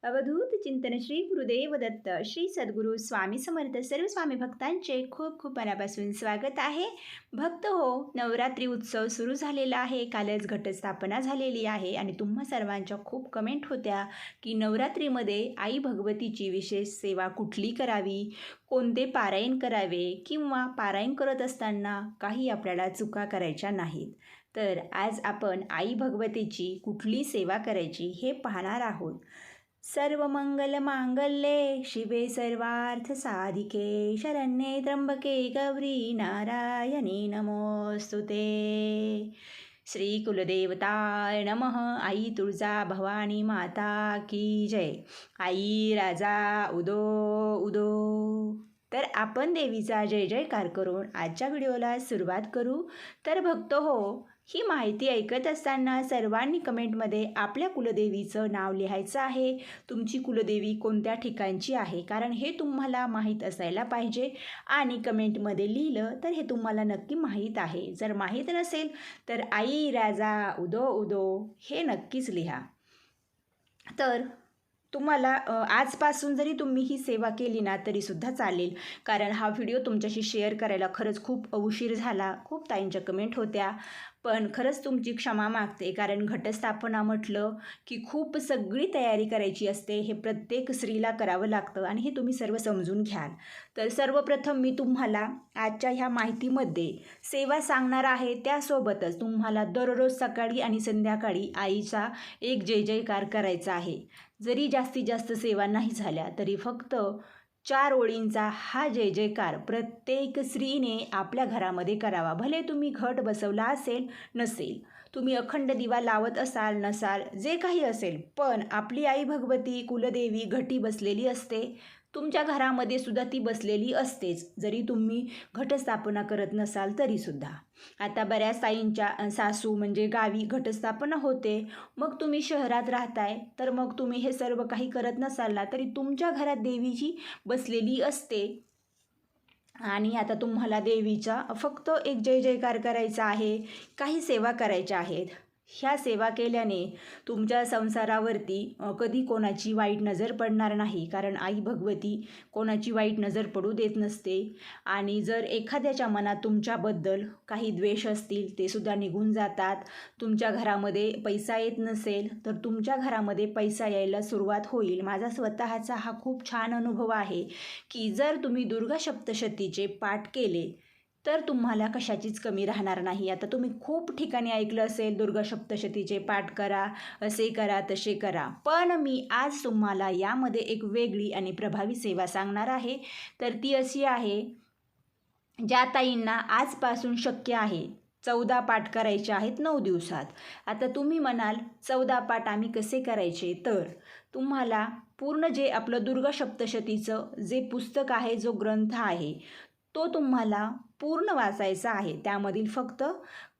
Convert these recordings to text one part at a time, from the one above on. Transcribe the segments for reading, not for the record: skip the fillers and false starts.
अवधूत चिंतन श्री गुरुदेव दत्त श्री सद्गुरू स्वामी समर्थ सर्व स्वामी भक्तांचे खूप खूप मनापासून स्वागत आहे. भक्त हो, नवरात्री उत्सव सुरू झालेला आहे. कालच घटस्थापना झालेली आहे आणि तुम्हा सर्वांच्या खूप कमेंट होत्या की नवरात्रीमध्ये आई भगवतीची विशेष सेवा कुठली करावी, कोणते पारायण करावे किंवा पारायण करत असताना काही आपल्याला चुका करायच्या नाहीत. तर आज आपण आई भगवतीची कुठली सेवा करायची हे पाहणार आहोत. सर्व मंगल मांगल्ये शिवे सर्वार्थ साधिके शरण्ये त्र्यंबके गौरी नारायणी नमोस्तुते. श्री कुलदेवताय नमः. आई तुळजा भवानी माता की जय. आई राजा उदो उदो. तर आपण देवीचा जय जयकार करून आजच्या व्हिडिओला सुरुवात करू. तर भक्त हो, ही माहिती ऐकत असताना सर्वांनी कमेंटमध्ये आपल्या कुलदेवीचं नाव लिहायचं आहे. तुमची कुलदेवी कोणत्या ठिकाणची आहे, कारण हे तुम्हाला माहीत असायला पाहिजे. आणि कमेंटमध्ये लिहिलं तर हे तुम्हाला नक्की माहीत आहे. जर माहीत नसेल तर आई राजा उदो उदो हे नक्कीच लिहा. तर तुम्हाला आजपासून जरी तुम्ही ही सेवा केली ना तरीसुद्धा चालेल, कारण हा व्हिडिओ तुमच्याशी शेअर करायला खरंच खूप उशीर झाला. खूप ताईंच्या कमेंट होत्या, पण खरंच तुमची क्षमा मागते. कारण घटस्थापना म्हटलं की खूप सगळी तयारी करायची असते. हे प्रत्येक स्त्रीला करावं लागतं आणि हे तुम्ही सर्व समजून घ्याल. तर सर्वप्रथम मी तुम्हाला आजच्या ह्या माहितीमध्ये सेवा सांगणार आहे. त्यासोबतच तुम्हाला दररोज सकाळी आणि संध्याकाळी आईचा एक जय जयकार करायचा आहे. जरी जास्तीत जास्त सेवा नाही झाल्या तरी फक्त 4 ओळींचा हा जय जयकार प्रत्येक स्त्रीने आपल्या घरामध्ये करावा. भले तुम्ही घट बसवला असेल नसेल, तुम्ही अखंड दिवा लावत असाल नसाल, जे काही असेल, पण आपली आई भगवती कुलदेवी घटी बसलेली असते. तुमच्या घरामध्ये सुद्धा ती बसलेली असतेच, जरी तुम्ही घटस्थापना करत नसाल तरीसुद्धा. आता बऱ्याच ताईंच्या सासू म्हणजे गावी घटस्थापना होते, मग तुम्ही शहरात राहताय, तर मग तुम्ही हे सर्व काही करत नसाल ना तरी तुमच्या घरात देवीची बसलेली असते. आणि आता तुम्हाला देवीचा फक्त एक जय जयकार करायचा आहे. काही सेवा करायच्या आहेत. ह्या सेवा केल्याने तुमच्या संसारावरती कधी कोणाची वाईट नजर पडणार नाही, कारण आई भगवती कोणाची वाईट नजर पडू देत नसते. आणि जर एखाद्याच्या मनात तुमच्याबद्दल काही द्वेष असतील ते सुद्धा निघून जातात. तुमच्या घरामध्ये पैसा येत नसेल तर तुमच्या घरामध्ये पैसा यायला सुरुवात होईल. माझा स्वतःचा हा खूप छान अनुभव आहे की जर तुम्ही दुर्गा सप्तशतीचे पाठ केले तर तुम्हाला कशाचीच कमी राहणार नाही. आता तुम्ही खूप ठिकाणी ऐकलं असेल, दुर्गा सप्तशतीचे पाठ करा, असे करा, तसे करा. पण मी आज तुम्हाला यामध्ये एक वेगळी आणि प्रभावी सेवा सांगणार आहे. तर ती अशी आहे, ज्या ताईंना आजपासून शक्य आहे 14 पाठ करायचे आहेत 9 दिवसात. आता तुम्ही म्हणाल 14 पाठ आम्ही कसे करायचे, तर तुम्हाला पूर्ण जे आपलं दुर्गा सप्तशतीचं जे पुस्तक आहे, जो ग्रंथ आहे, तो तुम्हाला पूर्ण वाचायचा आहे. त्यामधील फक्त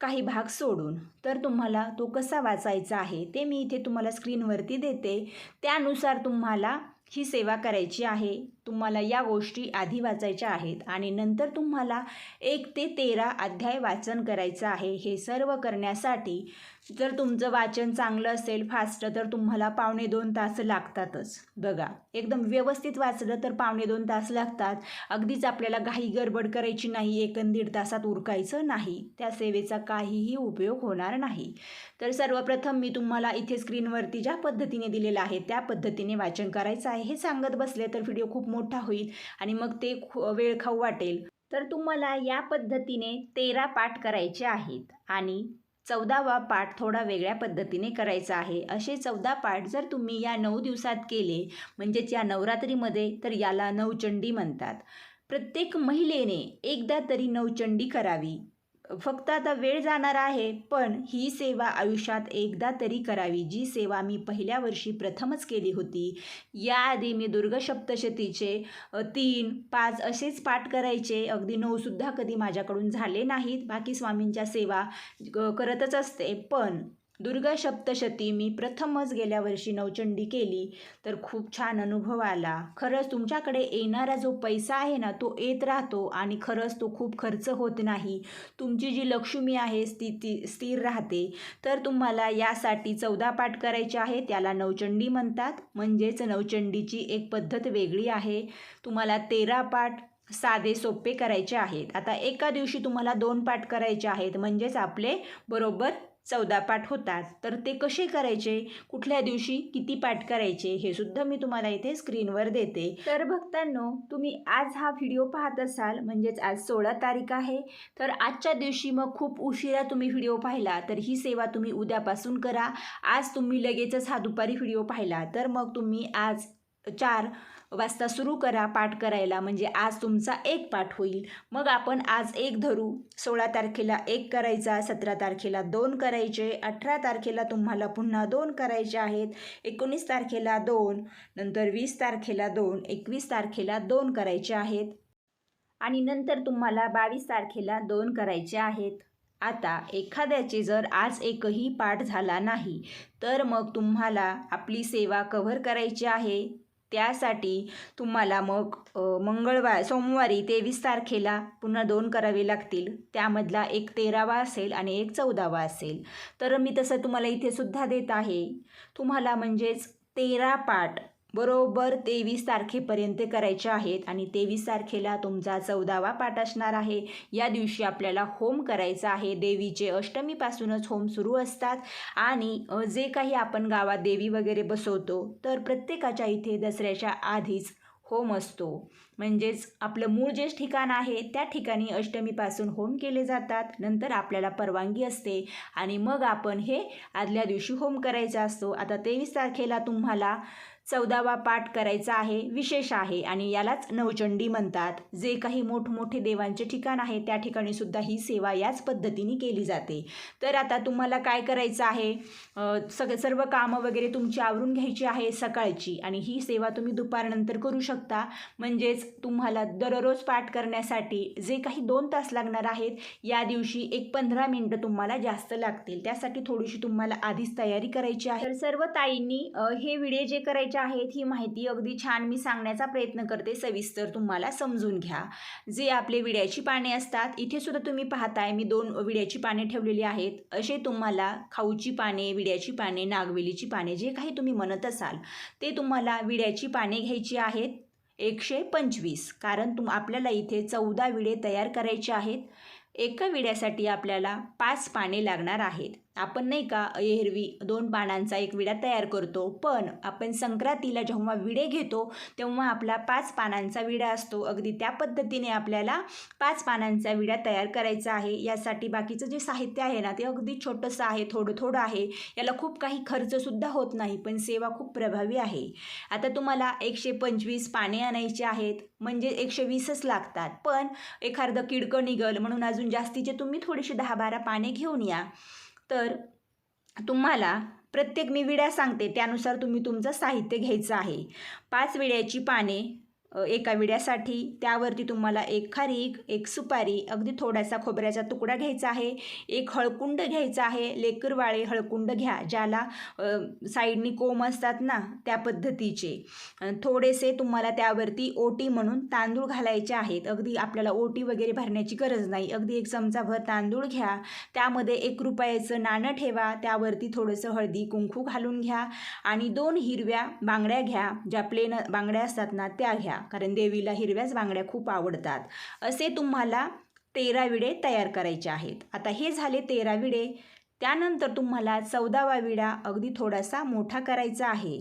काही भाग सोडून. तर तुम्हाला तो कसा वाचायचा आहे ते मी इथे तुम्हाला स्क्रीनवरती देते. त्यानुसार तुम्हाला ही सेवा करायची आहे. तुम्हाला या गोष्टी आधी वाचायच्या आहेत आणि नंतर तुम्हाला 1 ते 13 अध्याय वाचन करायचं आहे. हे सर्व करण्यासाठी जर तुमचं वाचन चांगलं असेल, फास्ट, तर तुम्हाला 1.5-2 तास लागतातच. बघा, एकदम व्यवस्थित वाचलं तर 1.5-2 तास लागतात. अगदीच आपल्याला घाई गडबड करायची नाही, 1-1.5 तासात उरकायचं नाही. त्या सेवेचा काहीही उपयोग होणार नाही. तर सर्वप्रथम मी तुम्हाला इथे स्क्रीनवरती ज्या पद्धतीने दिलेलं आहे त्या पद्धतीने वाचन करायचं आहे. हे सांगत बसले तर व्हिडिओ खूप मोठा होईल आणि मग ते वेळ खाऊ वाटेल. तर तुम्हाला या पद्धतीने 13 पाठ करायचे आहेत आणि 14वा पाठ थोडा वेगळ्या पद्धतीने करायचा आहे. असे 14 पाठ जर तुम्ही या 9 दिवसात केले, म्हणजेच या नवरात्रीमध्ये, तर याला नवचंडी म्हणतात. प्रत्येक महिलेने एकदा तरी नवचंडी करावी. फक्त आता वेळ जाणार आहे, पण ही सेवा आयुष्यात एकदा तरी करावी. जी सेवा मी पहिल्या वर्षी प्रथमच केली होती. याआधी मी दुर्गा सप्तशतीचे 3-5 असेच पाठ करायचे. अगदी 9सुद्धा कधी माझ्याकडून झाले नाहीत. बाकी स्वामींच्या सेवा करतच असते, पण दुर्गा सप्तशती मी प्रथमच गेल्या वर्षी नवचंडी केली, तर खूप छान अनुभव आला. खरंच तुमच्याकडे येणारा जो पैसा आहे ना, तो येत राहतो आणि खरंच तो खूप खर्च होत नाही. तुमची जी लक्ष्मी आहे ती स्थिर राहते. तर तुम्हाला यासाठी 14 पाठ करायचे आहे, त्याला नवचंडी म्हणतात. म्हणजेच नवचंडीची एक पद्धत वेगळी आहे. तुम्हाला 13 पाठ साधे सोपे करायचे आहेत. आता एका दिवशी तुम्हाला 2 पाठ करायचे आहेत, म्हणजेच आपले बरोबर 14 पाठ होतात. तर ते कसे करायचे, कुठल्या दिवशी किती पाठ करायचे, हे सुद्धा मी तुम्हाला इथे स्क्रीनवर देते. तर भक्तांनो, तुम्ही आज हा व्हिडिओ पाहत असाल, म्हणजेच आज 16 तारीख आहे. तर आजच्या दिवशी मग खूप उशिरा तुम्ही व्हिडिओ पाहिला तर ही सेवा तुम्ही उद्यापासून करा. आज तुम्ही लगेचच हा दुपारी व्हिडिओ पाहिला तर मग तुम्ही आज 4 वाजता सुरू करा पाठ करायला, म्हणजे आज तुमचा 1 पाठ होईल. मग आपण आज 1 धरू. 16 तारखेला 1 करायचा, 17 तारखेला 2 करायचे, 18 तारखेला तुम्हाला पुन्हा 2 करायचे आहेत, 19 तारखेला 2, नंतर 20 तारखेला 2, 21 तारखेला 2 करायचे आहेत आणि नंतर तुम्हाला 22 तारखेला 2 करायचे आहेत. आता एखाद्याचे जर आज एकही पाठ झाला नाही तर मग तुम्हाला आपली सेवा कव्हर करायची आहे. त्यासाठी तुम्हाला मग सोमवारी 23 तारखेला पुन्हा 2 करावे लागतील. त्यामधला एक 13वा असेल आणि एक 14वा असेल. तर मी तसं तुम्हाला इथे सुद्धा देत आहे. तुम्हाला म्हणजेच 13 पाठ बरोबर 23 तारखेपर्यंत करायचे आहेत आणि 23 तारखेला तुमचा 14वा पाठ असणार आहे. या दिवशी आपल्याला होम करायचा आहे. देवीचे अष्टमीपासूनच होम सुरू असतात आणि जे काही आपण गावात देवी वगैरे बसवतो तर प्रत्येकाच्या इथे दसऱ्याच्या आधीच होम असतो. म्हणजेच आपलं मूळ जे ठिकाण आहे त्या ठिकाणी अष्टमीपासून होम केले जातात. नंतर आपल्याला परवानगी असते आणि मग आपण हे आदल्या दिवशी होम करायचा असतो. आता 23 तारखेला तुम्हाला 14वा पाठ करायचा आहे. विशेष आहे आणि यालाच नवचंडी म्हणतात. जे काही मोठमोठे देवांचे ठिकाण आहे त्या ठिकाणी सुद्धा ही सेवा याच पद्धतीने केली जाते. तर आता तुम्हाला काय करायचं आहे, सर्व कामं वगैरे तुमची आवरून घ्यायची आहे सकाळची आणि ही सेवा तुम्ही दुपारनंतर करू शकता. म्हणजेच तुम्हाला दररोज पाठ करण्यासाठी जे काही 2 तास लागणार आहेत, या दिवशी एक 15 मिनिटं तुम्हाला जास्त लागतील. त्यासाठी थोडीशी तुम्हाला आधीच तयारी करायची आहे. तर सर्व ताईंनी हे व्हिडिओ जे करायचे आहेत ही माहिती अगदी छान मी सांगण्याचा प्रयत्न करते, सविस्तर तुम्हाला समजून घ्या. जे आपले विड्याची पाने असतात, इथे सुद्धा तुम्ही पाहताय मी 2 विड्याची पाने ठेवलेली आहेत. असे तुम्हाला खाऊची पाने, विड्याची पाने, नागवेलीची पाने जे काही तुम्ही म्हणत असाल ते तुम्हाला विड्याची पाने घ्यायची आहेत 125. कारण आपल्याला इथे 14 विडे तयार करायचे आहेत. एका विड्यासाठी आपल्याला 5 पाने लागणार आहेत. आपण नाही का एरवी 2 पानांचा एक विडा तयार करतो, पण आपण संक्रांतीला जेव्हा विडे घेतो तेव्हा आपला 5 पानांचा विडा असतो. अगदी त्या पद्धतीने आपल्याला 5 पानांचा विडा तयार करायचा आहे. यासाठी बाकीचं जे साहित्य आहे ना ते अगदी छोटंसं आहे, थोडं आहे. याला खूप काही खर्चसुद्धा होत नाही, पण सेवा खूप प्रभावी आहे. आता तुम्हाला 125 पाने आणायची आहेत, म्हणजे 120च लागतात. पण एखादं किडकं निघल म्हणून अजून जास्तीचे तुम्ही थोडीशी 10-12 पाने घेऊन या. तर तुम्हाला प्रत्येक मी विड्या सांगते त्यानुसार तुम्ही तुमचं साहित्य घ्यायचं आहे. 5 विड्याची पाने एका विड्यासाठी, त्यावरती तुम्हाला 1 खारीक, 1 सुपारी, अगदी थोडासा खोबऱ्याचा तुकडा घ्यायचा आहे, 1 हळकुंड घ्यायचा आहे. लेकरवाळे हळकुंड घ्या, ज्याला साईडनी कोंब असतात ना त्या पद्धतीचे. थोडेसे तुम्हाला त्यावरती ओटी म्हणून तांदूळ घालायचे आहेत. अगदी आपल्याला ओटी वगैरे भरण्याची गरज नाही. अगदी 1 चमचाभर तांदूळ घ्या, त्यामध्ये 1 रुपयाचं नाणं ठेवा, त्यावरती थोडंसं हळदी कुंकू घालून घ्या आणि 2 हिरव्या बांगड्या घ्या. ज्या प्लेन बांगड्या असतात ना त्या घ्या, कारण देवीला हिरव्याच बांगड्या खूप आवडतात. असे तुम्हाला 13 विडे तयार करायचे आहेत. आता हे झाले 13 विडे. त्यानंतर तुम्हाला 14वा विडा अगदी थोडासा मोठा करायचा आहे.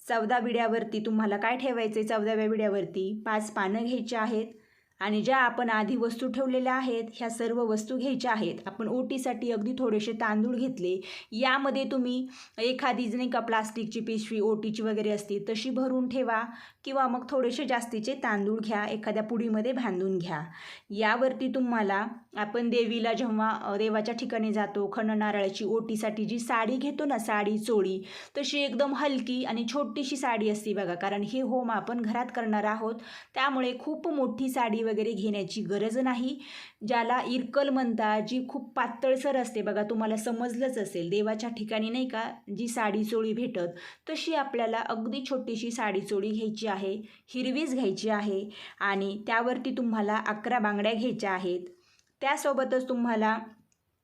14 विड्यावरती तुम्हाला काय ठेवायचे, 14व्या विड्यावरती 5 पानं घ्यायची आहेत आणि ज्या आपण आधी वस्तू ठेवलेल्या आहेत ह्या सर्व वस्तू घ्यायच्या आहेत. आपण ओटीसाठी अगदी थोडेसे तांदूळ घेतले. यामध्ये तुम्ही एखादी नाही का प्लास्टिकची पिशवी ओटीची वगैरे असते तशी भरून ठेवा किंवा मग थोडेसे जास्तीचे तांदूळ घ्या, एखाद्या पुडीमध्ये बांधून घ्या. यावरती तुम्हाला आपण देवीला जेव्हा देवाच्या ठिकाणी जातो खण नारळाची ओटीसाठी जी साडी घेतो ना, साडी चोळी, तशी एकदम हलकी आणि छोटीशी साडी असते बघा. कारण हे होम आपण घरात करणार आहोत त्यामुळे खूप मोठी साडी वगैरे घेण्याची गरज नाही. ज्याला इरकल म्हणतात, जी खूप पातळसर असते बघा, तुम्हाला समजलंच असेल देवाच्या ठिकाणी नाही का जी साडी चोळी भेटत, तशी आपल्याला अगदी छोटीशी साडी चोळी घ्यायची आहे. हिरवीच घ्यायची आहे आणि त्यावरती तुम्हाला 11 बांगड्या घ्यायच्या आहेत. त्यासोबतच तुम्हाला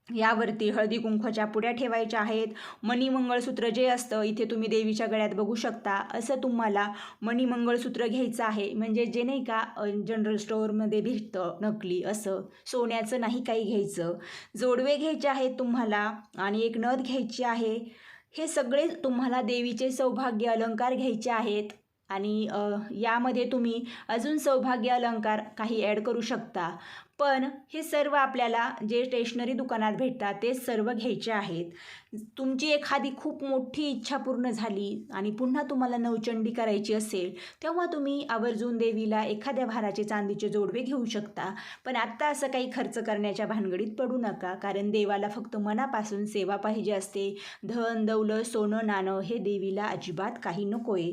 यावरती हळदी कुंकवाच्या पुड्या ठेवायच्या आहेत. मणी मंगळसूत्र जे असतं इथे तुम्ही देवीच्या गळ्यात बघू शकता, असं तुम्हाला मणी मंगळसूत्र घ्यायचं आहे. म्हणजे जे नाही का जनरल स्टोअरमध्ये भेटतं नकली, असं सोन्याचं नाही काही घ्यायचं. जोडवे घ्यायचे आहेत तुम्हाला आणि एक नथ घ्यायची आहे. हे सगळे तुम्हाला देवीचे सौभाग्य अलंकार घ्यायचे आहेत आणि यामध्ये तुम्ही अजून सौभाग्य अलंकार काही ॲड करू शकता. पण हे सर्व आपल्याला जे स्टेशनरी दुकानात भेटतात तेच सर्व घ्यायचे आहेत. तुमची एखादी खूप मोठी इच्छा पूर्ण झाली आणि पुन्हा तुम्हाला नवचंडी करायची असेल, तेव्हा तुम्ही आवर्जून देवीला एखाद्या भाराचे चांदीचे जोडवे घेऊ शकता. पण आत्ता असं काही खर्च करण्याच्या भानगडीत पडू नका, कारण देवाला फक्त मनापासून सेवा पाहिजे असते. धन दौलत सोनं नाणं हे देवीला अजिबात काही नको आहे.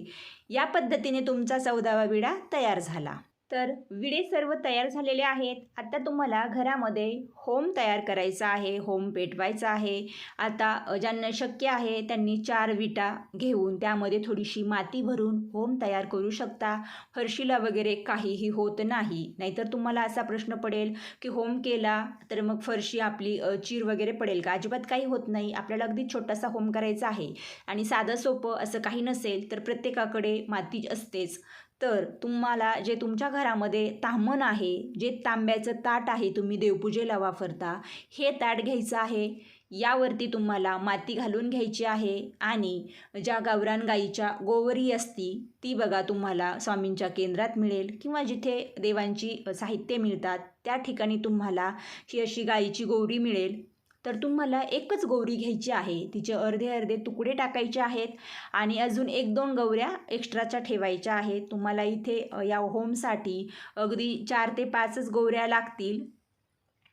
या पद्धतीने तुमचा 14वा विडा तयार झाला. तर विडे सर्व तयार झालेले आहेत. आता तुम्हाला घरामध्ये होम तयार करायचा आहे, होम पेटवायचा आहे. आता ज्यांना शक्य आहे त्यांनी 4 विटा घेऊन त्यामध्ये थोडीशी माती भरून होम तयार करू शकता. फरशीला वगैरे काहीही होत नाही. नाहीतर तुम्हाला असा प्रश्न पडेल की होम केला तर मग फरशी आपली चीर वगैरे पडेल का? अजिबात काही होत नाही. आपल्याला अगदी छोटासा होम करायचा आहे आणि साधं सोपं असं काही नसेल तर प्रत्येकाकडे माती असतेच. तर तुम्हाला जे तुमच्या घरामध्ये ताम्हण आहे, जे तांब्याचं ताट आहे तुम्ही देवपूजेला वापरता, हे ताट घ्यायचं आहे. यावरती तुम्हाला माती घालून घ्यायची आहे आणि ज्या गावरान गाईच्या गोवरी असती ती बघा तुम्हाला स्वामींच्या केंद्रात मिळेल किंवा जिथे देवांची साहित्य मिळतात त्या ठिकाणी तुम्हाला ही अशी गाईची गोवरी मिळेल. तर तुम्हाला एकच गौरी घ्यायची आहे, तिचे अर्धे अर्धे तुकडे टाकायचे आहेत आणि अजून 1-2 गौऱ्या एक्स्ट्राच्या ठेवायच्या आहेत. तुम्हाला इथे या होमसाठी अगदी 4 ते 5च गौऱ्या लागतील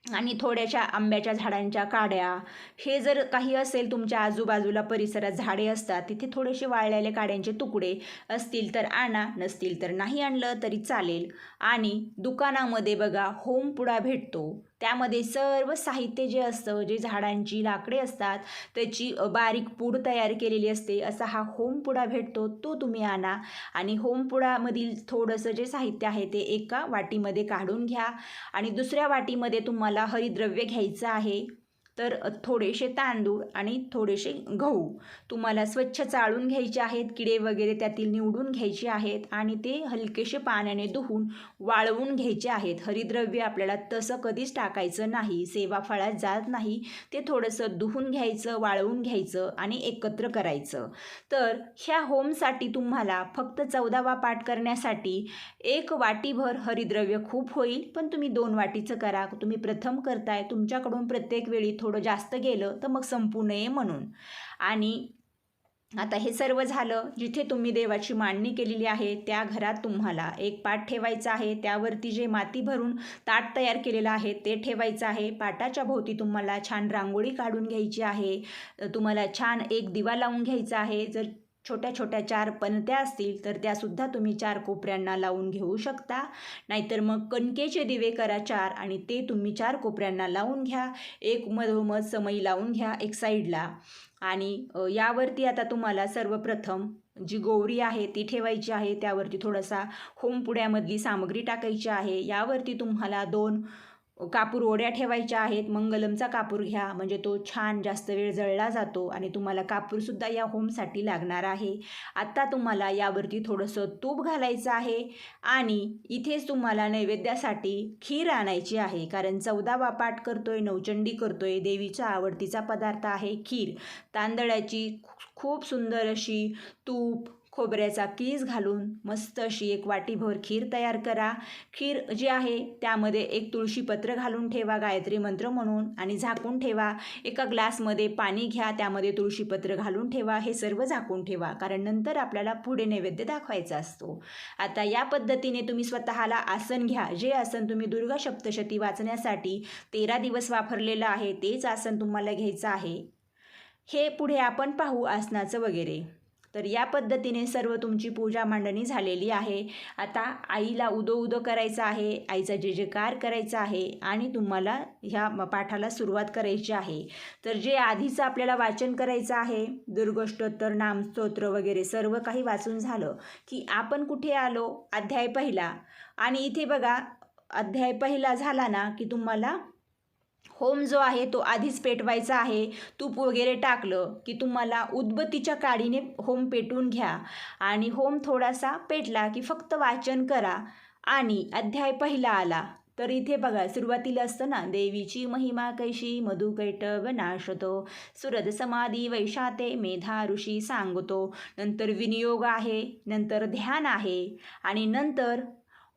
आणि थोड्याशा आंब्याच्या झाडांच्या काड्या. हे जर काही असेल तुमच्या आजूबाजूला परिसरात झाडे असतात तिथे थोडेसे वाळलेले काड्यांचे तुकडे असतील तर आणा, नसतील तर नाही आणलं तरी चालेल. आणि दुकानामध्ये बघा होमपुडा भेटतो, त्यामध्ये सर्व साहित्य जे असतं, जे झाडांची लाकडे असतात त्याची बारीक पूड तयार केलेली असते, असा हा होमपुडा भेटतो, तो तुम्ही आणा. आणि होमपुडामधील थोडंसं जे साहित्य आहे ते एका वाटीमध्ये काढून घ्या आणि दुसऱ्या वाटीमध्ये तुम्हाला हरिद्रव्य घ्यायचं आहे. तर थोडेसे तांदूळ आणि थोडेसे गहू तुम्हाला स्वच्छ चाळून घ्यायचे आहेत, किडे वगैरे त्यातील निवडून घ्यायचे आहेत आणि ते हलकेसे पाण्याने धुवून वाळवून घ्यायचे आहेत. हरिद्रव्य आपल्याला तसं कधीच टाकायचं नाही, सेवा फळात जात नाही. ते थोडंसं धुवून घ्यायचं, वाळवून घ्यायचं आणि एकत्र करायचं. तर ह्या होमसाठी तुम्हाला फक्त 14वा पाठ करण्यासाठी 1 वाटीभर हरिद्रव्य खूप होईल, पण तुम्ही 2 वाटीचं करा. तुम्ही प्रथम करताय, तुमच्याकडून प्रत्येक वेळी थोडं जास्त गेलं तर मग संपू नये म्हणून. आणि आता हे सर्व झालं. जिथे तुम्ही देवाची मांडणी केलेली आहे त्या घरात तुम्हाला एक पाट ठेवायचा आहे, त्यावरती जे माती भरून ताट तयार केलेलं आहे ते ठेवायचं आहे. पाटाच्या भोवती तुम्हाला छान रांगोळी काढून घ्यायची आहे. तुम्हाला छान एक दिवा लावून घ्यायचा आहे. जर छोट्या छोट्या 4 पणत्या असतील तर त्यासुद्धा तुम्ही 4 कोपऱ्यांना लावून घेऊ शकता. नाहीतर मग कणकेचे दिवे करा 4 आणि ते तुम्ही 4 कोपऱ्यांना लावून घ्या. एक मधोमध समई लावून घ्या एक साईडला. आणि यावरती आता तुम्हाला सर्वप्रथम जी गौरी आहे ती ठेवायची आहे, त्यावरती थोडासा होमपुड्यामधली सामग्री टाकायची आहे. यावरती तुम्हाला 2 कापूर ओढ्या ठेवायच्या आहेत. मंगलमचा कापूर घ्या, म्हणजे तो छान जास्त वेळ जळला जातो आणि तुम्हाला कापूरसुद्धा या होमसाठी लागणार आहे. आता तुम्हाला यावरती थोडंसं तूप घालायचं आहे आणि इथेच तुम्हाला नैवेद्यासाठी खीर आणायची आहे, कारण 14वा पाठ करतोय, नवचंडी करतोय, देवीचा आवडतीचा पदार्थ आहे खीर. तांदळाची खूप सुंदर अशी तूप खोबऱ्याचा कीस घालून मस्त अशी 1 वाटीभर खीर तयार करा. खीर जी आहे त्यामध्ये 1 तुळशीपत्र घालून ठेवा गायत्री मंत्र म्हणून आणि झाकून ठेवा. एका ग्लासमध्ये पाणी घ्या, त्यामध्ये तुळशीपत्र घालून ठेवा. हे सर्व झाकून ठेवा, कारण नंतर आपल्याला पुढे नैवेद्य दाखवायचा असतो. आता या पद्धतीने तुम्ही स्वतःला आसन घ्या. जे आसन तुम्ही दुर्गा सप्तशती वाचण्यासाठी 13 दिवस वापरलेलं आहे तेच आसन तुम्हाला घ्यायचं आहे. हे पुढे आपण पाहू आसनाचं वगैरे. तर या पद्धतीने सर्व तुमची पूजा मांडणी झालेली आहे. आता आईला उदो उदो करायचं आहे, आईचा जे जयकार करायचा आहे आणि तुम्हाला ह्या पाठाला सुरुवात करायची आहे. तर जे आधीचं आपल्याला वाचन करायचं आहे, दुर्गोष्टोत्तर, नामस्तोत्र वगैरे सर्व काही वाचून झालं की आपण कुठे आलो, अध्याय पहिला. आणि इथे बघा अध्याय पहिला झाला ना की तुम्हाला होम जो आहे तो आधीच पेटवायचा आहे. तूप वगैरे टाकलं की तुम्हाला उदबत्तीच्या काडीने होम पेटवून घ्या आणि होम थोडासा पेटला की फक्त वाचन करा. आणि अध्याय पहिला आला तर इथे बघा सुरुवातीला असतं ना, देवीची महिमा कैशी मधुकैटभ नाशतो सुरद समाधी वैशाते मेधा ऋषी सांगतो. नंतर विनियोग आहे, नंतर ध्यान आहे आणि नंतर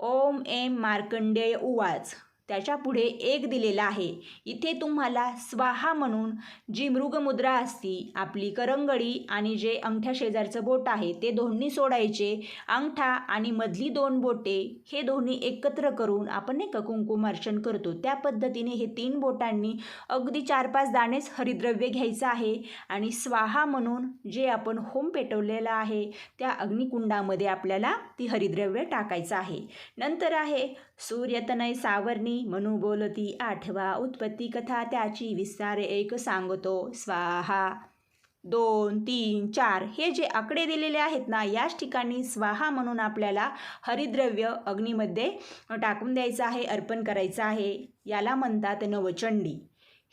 ओम एम मार्कंडेय उवाच. त्याच्या पुढे एक दिलेला आहे. इथे तुम्हाला स्वाहा म्हणून जी मृगमुद्रा असती, आपली करंगडी आणि जे अंगठ्या शेजारचं बोट आहे ते दोन्ही सोडायचे. अंगठा आणि मधली 2 बोटे हे दोन्ही एकत्र करून आपण एक कुंकुमार्चन करतो, त्या पद्धतीने हे 3 बोटांनी अगदी 4-5 दाणेच हरिद्रव्य घ्यायचं आहे आणि स्वाहा म्हणून जे आपण होम पेटवलेला आहे त्या अग्निकुंडामध्ये आपल्याला ती हरिद्रव्य टाकायचं आहे. नंतर आहे सूर्यतनय सावरणी म्हणू बोलती आठवा उत्पत्ती कथा त्याची विस्तार एक सांगतो स्वाहा. 2, 3, 4 हे जे आकडे दिलेले आहेत ना, याच ठिकाणी स्वाहा म्हणून आपल्याला हरिद्रव्य अग्नीमध्ये टाकून द्यायचं आहे, अर्पण करायचं आहे. याला म्हणतात नवचंडी.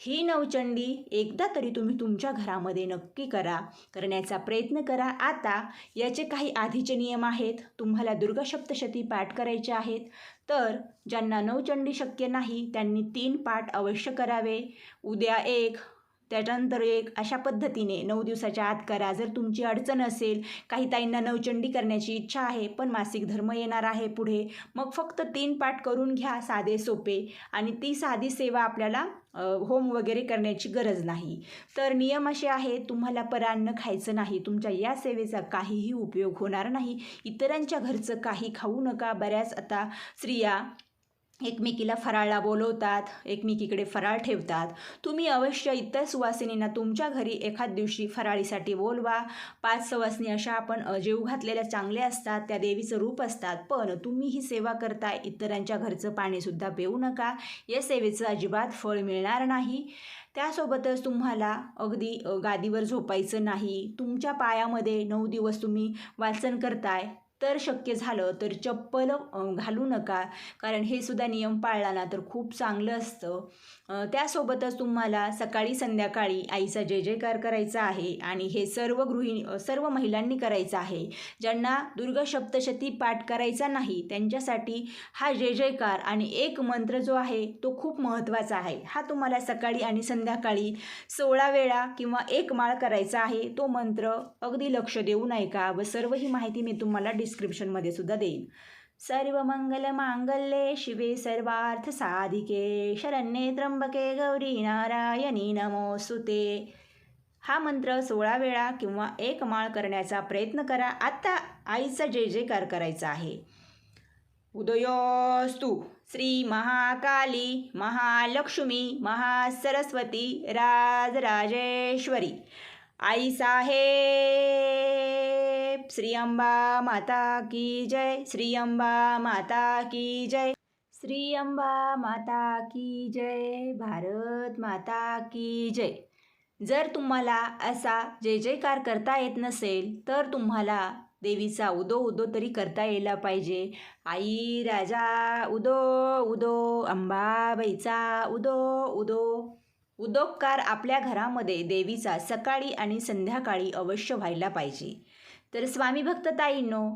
ही नवचंडी एकदा तरी तुम्ही तुमच्या घरामध्ये नक्की करा, करण्याचा प्रयत्न करा. आता याचे काही आधीचे नियम आहेत. तुम्हाला दुर्गा सप्तशती पाठ करायचे आहेत, तर ज्यांना नवचंडी शक्य नाही त्यांनी 3 पाठ अवश्य करावे. उद्या 1, त्याच्यानंतर 1 अशा पद्धतीने 9 दिवसाच्या आत करा. जर तुमची अडचण असेल, काही ताईंना नवचंडी करण्याची इच्छा आहे पण मासिक धर्म येणार आहे पुढे, मग फक्त 3 पाठ करून घ्या, साधे सोपे. आणि ती साधी सेवा आपल्याला होम वगैरे करण्याची गरज नाही. तर नियम असे आहे, तुम्हाला परान्न खायचं नाही, तुमच्या या सेवेचा काहीही उपयोग होणार नाही. इतरांच्या घरचं काही खाऊ नका. बऱ्याच आता स्त्रिया एकमेकीला फराळला बोलवतात, एकमेकीकडे फराळ ठेवतात. तुम्ही अवश्य इतर सुवासिनींना तुमच्या घरी एखाद दिवशी फराळीसाठी बोलवा. 5 सवासनी अशा आपण जेवू घातलेल्या चांगल्या असतात, त्या देवीचं रूप असतात. पण तुम्ही ही सेवा करताय, इतरांच्या घरचं पाणीसुद्धा पिऊ नका. या सेवेचं अजिबात फळ मिळणार नाही. त्यासोबतच तुम्हाला अगदी गादीवर झोपायचं नाही. तुमच्या पायामध्ये 9 दिवस तुम्ही वाचन करताय तर शक्य झालं तर चप्पल घालू नका, कारण हे सुद्धा नियम पाळला ना तर खूप चांगलं असतं. त्यासोबतच तुम्हाला सकाळी संध्याकाळी आईचा जय जयकार करायचा आहे आणि हे सर्व महिलांनी करायचं आहे. ज्यांना दुर्गा सप्तशती पाठ करायचा नाही त्यांच्यासाठी हा जय जयकार आणि एक मंत्र जो आहे तो खूप महत्त्वाचा आहे. हा तुम्हाला सकाळी आणि संध्याकाळी 16 वेळा किंवा 1 माळ करायचा आहे. तो मंत्र अगदी लक्ष देऊन ऐका व सर्व ही माहिती मी तुम्हाला डिस्क्रिप्शनमध्ये सुद्धा देईन. सर्व मंगल मांगल्ये शिवे सर्वार्थ साधिके शरण्ये त्र्यंबके गौरी नारायणी नमोस्तुते. हा मंत्र 16 वेळा किंवा 1 माळ करण्याचा प्रयत्न करा. आता आईचा जय जयकार करायचा आहे. उदयोस्तु श्री महाकाली महालक्ष्मी महासरस्वती राजराजेश्वरी आई साहेब श्री अंबा माता की जय. श्री अंबा माता की जय. श्री अंबा माता की जय. भारत माता की जय. जर तुम्हाला असा जय जयकार करता येत नसेल तर तुम्हाला देवीचा उदो उदो तरी करता यायला पाहिजे. आई राजा उदो उदो, अंबाबाईचा उदो उदो. उदोकार आपल्या घरामध्ये देवीचा सकाळी आणि संध्याकाळी अवश्य व्हायला पाहिजे. तर स्वामी भक्त ताईंनो,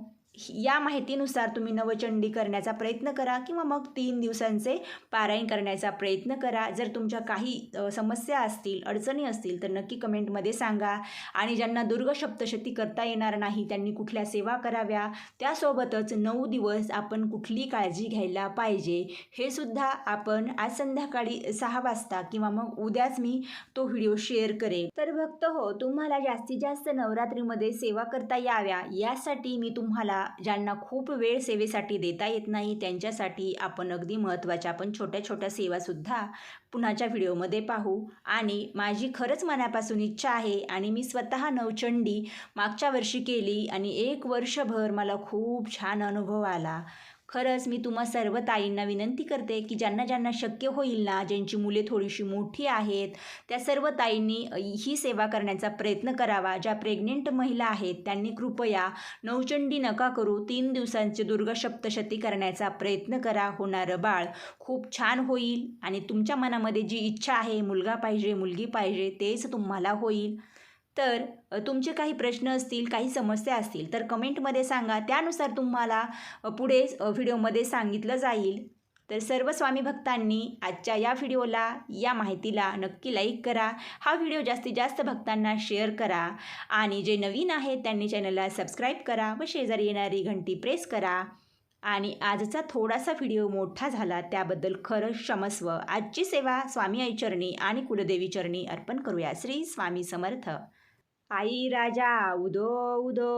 या माहितीनुसार तुम्ही नवचंडी करण्याचा प्रयत्न करा किंवा मग 3 दिवसांचे पारायण करण्याचा प्रयत्न करा. जर तुमच्या काही समस्या असतील, अडचणी असतील तर नक्की कमेंटमध्ये सांगा. आणि ज्यांना दुर्गा सप्तशती करता येणार नाही त्यांनी कुठल्या सेवा कराव्या, त्यासोबतच 9 दिवस आपण कुठली काळजी घ्यायला पाहिजे हे सुद्धा आपण आज संध्याकाळी 6 वाजता किंवा मग उद्याच मी तो व्हिडिओ शेअर करेन. तर भक्त हो, तुम्हाला जास्तीत जास्त नवरात्रीमध्ये सेवा करता याव्या यासाठी मी तुम्हाला, ज्यांना खूप वेळ सेवेसाठी देता येत नाही त्यांच्यासाठी आपण अगदी महत्त्वाच्या आपण छोट्या छोट्या सेवासुद्धा पुन्हाच्या व्हिडिओमध्ये पाहू. आणि माझी खरंच मनापासून इच्छा आहे आणि मी स्वतः नवचंडी मागच्या वर्षी केली आणि 1 वर्षभर मला खूप छान अनुभव आला. खरंच मी तुम्हा सर्व ताईंना विनंती करते की ज्यांना ज्यांना शक्य होईल ना, ज्यांची मुले थोडीशी मोठी आहेत, त्या सर्व ताईंनी ही सेवा करण्याचा प्रयत्न करावा. ज्या प्रेग्नेंट महिला आहेत त्यांनी कृपया नवचंडी नका करू, 3 दिवसांची दुर्गा सप्तशती करण्याचा प्रयत्न करा. होणारं बाळ खूप छान होईल आणि तुमच्या मनामध्ये जी इच्छा आहे, मुलगा पाहिजे मुलगी पाहिजे, तेच तुम्हाला होईल. तर तुमचे काही प्रश्न असतील, काही समस्या असतील तर कमेंटमध्ये सांगा. त्यानुसार तुम्हाला पुढे व्हिडिओमध्ये सांगितलं जाईल. तर सर्व स्वामी भक्तांनी आजच्या या व्हिडिओला, या माहितीला नक्की लाईक करा. हा व्हिडिओ जास्तीत जास्त भक्तांना शेअर करा आणि जे नवीन आहेत त्यांनी चॅनलला सबस्क्राईब करा व शेजारी येणारी घंटी प्रेस करा. आणि आजचा थोडासा व्हिडिओ मोठा झाला त्याबद्दल खरंच क्षमस्व. आजची सेवा स्वामी आईचरणी आणि कुलदेवी चरणी अर्पण करूया. श्री स्वामी समर्थ. आई राजा उदो उदो.